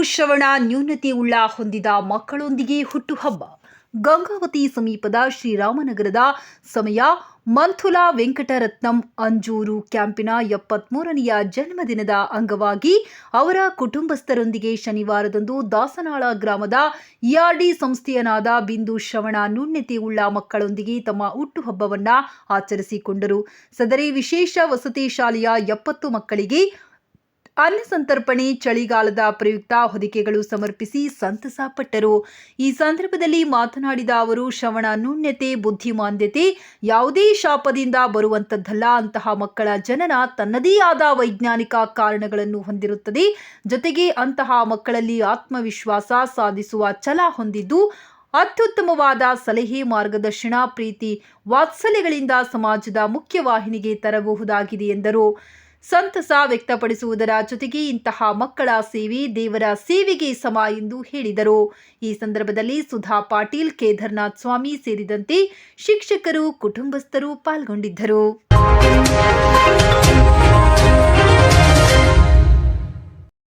ಶ್ರವಣ ನ್ಯೂನತೆ ಹೊಂದಿದ ಮಕ್ಕಳೊಂದಿಗೆ ಹುಟ್ಟುಹಬ್ಬ. ಗಂಗಾವತಿ ಸಮೀಪದ ಶ್ರೀರಾಮನಗರದ ಸಮಯ ಮಂಥುಲಾ ವೆಂಕಟರತ್ನಂ ಅಂಜೂರು ಕ್ಯಾಂಪಿನ 73ನೆಯ ಜನ್ಮದಿನದ ಅಂಗವಾಗಿ ಅವರ ಕುಟುಂಬಸ್ಥರೊಂದಿಗೆ ಶನಿವಾರದಂದು ದಾಸನಾಳ ಗ್ರಾಮದ ERD ಸಂಸ್ಥೆಯನಾದ ಬಿಂದು ಶ್ರವಣ ನ್ಯೂನತೆ ಮಕ್ಕಳೊಂದಿಗೆ ತಮ್ಮ ಹುಟ್ಟುಹಬ್ಬವನ್ನು ಆಚರಿಸಿಕೊಂಡರು. ಸದರಿ ವಿಶೇಷ ವಸತಿ ಶಾಲೆಯ 70 ಮಕ್ಕಳಿಗೆ ಅನ್ನ ಸಂತರ್ಪಣೆ, ಚಳಿಗಾಲದ ಪ್ರಯುಕ್ತ ಹೊದಿಕೆಗಳು ಸಮರ್ಪಿಸಿ ಸಂತಸ ಪಟ್ಟರು. ಈ ಸಂದರ್ಭದಲ್ಲಿ ಮಾತನಾಡಿದ ಅವರು, ಶ್ರವಣ ನ್ಯೂನತೆ, ಬುದ್ಧಿಮಾಂದ್ಯತೆ ಯಾವುದೇ ಶಾಪದಿಂದ ಬರುವಂತದ್ದಲ್ಲ. ಅಂತಹ ಮಕ್ಕಳ ಜನನ ತನ್ನದೇ ಆದ ವೈಜ್ಞಾನಿಕ ಕಾರಣಗಳನ್ನು ಹೊಂದಿರುತ್ತದೆ. ಜೊತೆಗೆ ಅಂತಹ ಮಕ್ಕಳಲ್ಲಿ ಆತ್ಮವಿಶ್ವಾಸ ಸಾಧಿಸುವ ಛಲ ಹೊಂದಿದ್ದು ಅತ್ಯುತ್ತಮವಾದ ಸಲಹೆ, ಮಾರ್ಗದರ್ಶನ, ಪ್ರೀತಿ, ವಾತ್ಸಲ್ಯಗಳಿಂದ ಸಮಾಜದ ಮುಖ್ಯವಾಹಿನಿಗೆ ತರಬಹುದಾಗಿದೆ ಎಂದರು. ಸಂತಸ ವ್ಯಕ್ತಪಡಿಸುವುದರ ಜೊತೆಗೆ ಇಂತಹ ಮಕ್ಕಳ ಸೇವೆ ದೇವರ ಸೇವೆಗೆ ಸಮ ಎಂದು ಹೇಳಿದರು. ಈ ಸಂದರ್ಭದಲ್ಲಿ ಸುಧಾ ಪಾಟೀಲ್, ಕೇದಾರನಾಥ್ ಸ್ವಾಮಿ ಸೇರಿದಂತೆ ಶಿಕ್ಷಕರು, ಕುಟುಂಬಸ್ಥರು ಪಾಲ್ಗೊಂಡಿದ್ದರು.